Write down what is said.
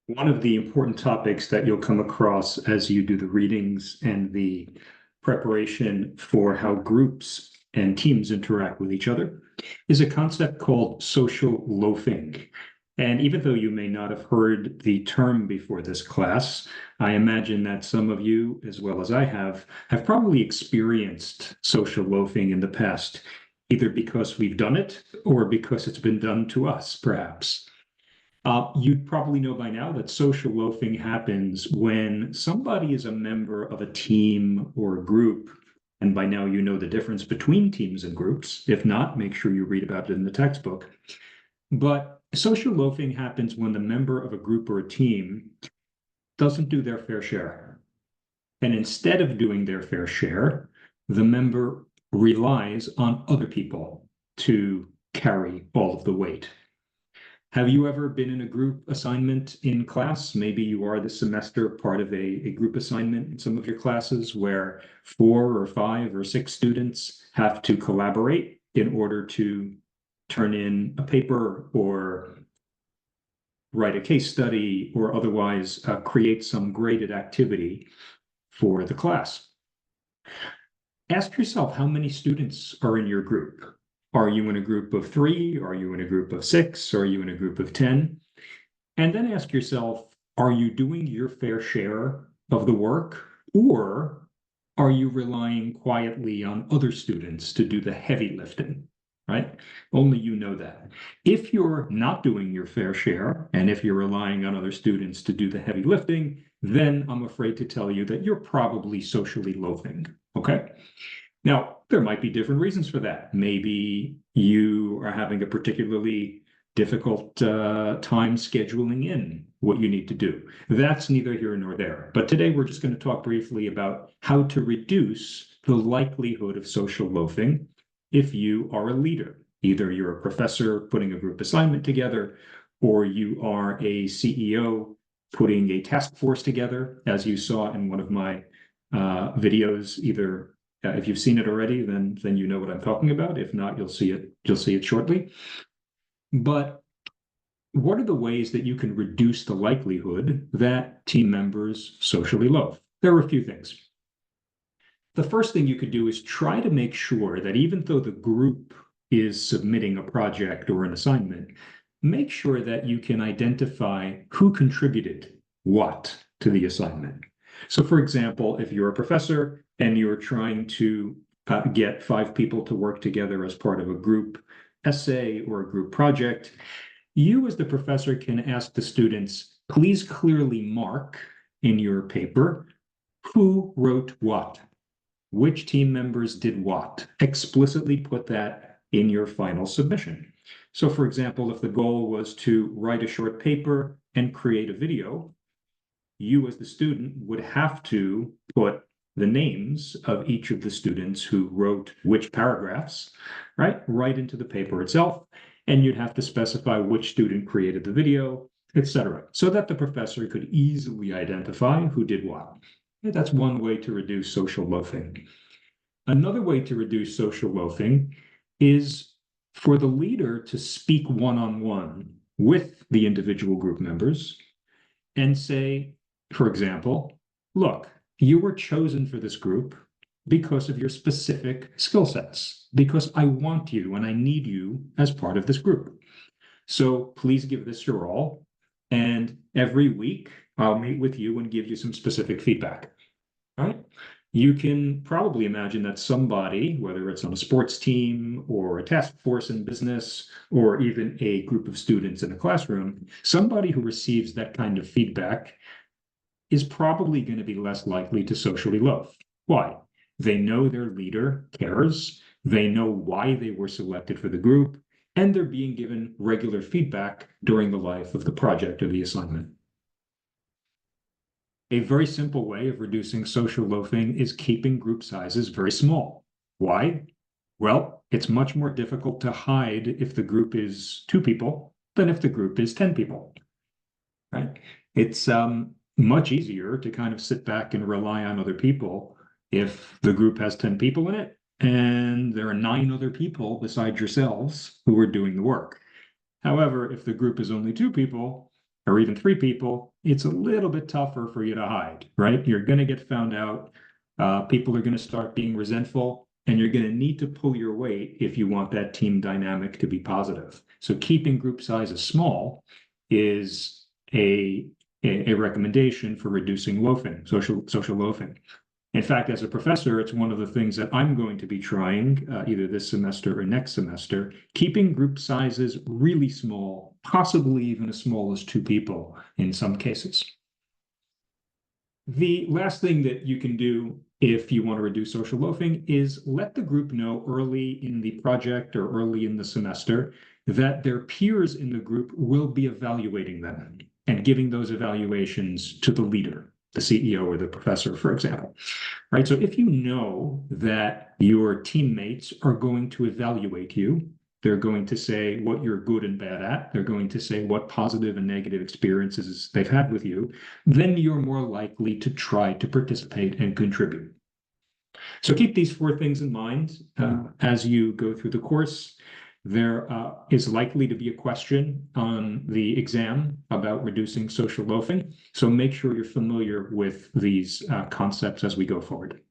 One of the important topics that you'll come across as you do the readings and the preparation for how groups and teams interact with each other is a concept called social loafing. And even though you may not have heard the term before this class, I imagine that some of you, as well as I have probably experienced social loafing in the past, either because we've done it or because it's been done to us, perhaps. You'd probably know by now that social loafing happens when somebody is a member of a team or a group. And by now, you know the difference between teams and groups. If not, make sure you read about it in the textbook. But social loafing happens when the member of a group or a team doesn't do their fair share. And instead of doing their fair share, the member relies on other people to carry all of the weight. Have you ever been in a group assignment in class? Maybe you are this semester part of a group assignment in some of your classes where 4 or 5 or 6 students have to collaborate in order to turn in a paper or write a case study or otherwise create some graded activity for the class. Ask yourself how many students are in your group. Are you in a group of 3? Are you in a group of 6? Are you in a group of 10? And then ask yourself, are you doing your fair share of the work, or are you relying quietly on other students to do the heavy lifting, right? Only you know that. If you're not doing your fair share, and if you're relying on other students to do the heavy lifting, then I'm afraid to tell you that you're probably socially loafing, okay? Now, there might be different reasons for that. Maybe you are having a particularly difficult time scheduling in what you need to do. That's neither here nor there. But today we're just going to talk briefly about how to reduce the likelihood of social loafing if you are a leader. Either you're a professor putting a group assignment together, or you are a CEO putting a task force together, as you saw in one of my videos. Either if you've seen it already, then you know what I'm talking about. If not, you'll see it shortly. But what are the ways that you can reduce the likelihood that team members socially loaf? There are a few things. The first thing you could do is try to make sure that even though the group is submitting a project or an assignment, make sure that you can identify who contributed what to the assignment. So, for example, if you're a professor and you're trying to get 5 people to work together as part of a group essay or a group project, you as the professor can ask the students, please clearly mark in your paper who wrote what, which team members did what. Explicitly put that in your final submission. So, for example, if the goal was to write a short paper and create a video, you as the student would have to put the names of each of the students who wrote which paragraphs, right into the paper itself. And you'd have to specify which student created the video, etc., so that the professor could easily identify who did what. That's one way to reduce social loafing. Another way to reduce social loafing is for the leader to speak one-on-one with the individual group members and say, for example, look, you were chosen for this group because of your specific skill sets, because I want you and I need you as part of this group. So please give this your all. And every week, I'll meet with you and give you some specific feedback. All right? You can probably imagine that somebody, whether it's on a sports team or a task force in business, or even a group of students in a classroom, somebody who receives that kind of feedback is probably going to be less likely to socially loaf. Why? They know their leader cares, they know why they were selected for the group, and they're being given regular feedback during the life of the project or the assignment. A very simple way of reducing social loafing is keeping group sizes very small. Why? Well, it's much more difficult to hide if the group is 2 people than if the group is 10 people, right? It's much easier to kind of sit back and rely on other people if the group has 10 people in it and there are 9 other people besides yourselves who are doing the work. However, if the group is only 2 people, or even 3 people, it's a little bit tougher for you to hide, right? You're going to get found out. People are going to start being resentful, and you're going to need to pull your weight if you want that team dynamic to be positive. So keeping group sizes small is a recommendation for reducing loafing, social loafing. In fact, as a professor, it's one of the things that I'm going to be trying either this semester or next semester, keeping group sizes really small, possibly even as small as 2 people in some cases. The last thing that you can do if you want to reduce social loafing is let the group know early in the project or early in the semester that their peers in the group will be evaluating them and giving those evaluations to the leader, the CEO or the professor, for example. Right? So if you know that your teammates are going to evaluate you, they're going to say what you're good and bad at, they're going to say what positive and negative experiences they've had with you, then you're more likely to try to participate and contribute. So keep these 4 things in mind as you go through the course. There is likely to be a question on the exam about reducing social loafing. So make sure you're familiar with these concepts as we go forward.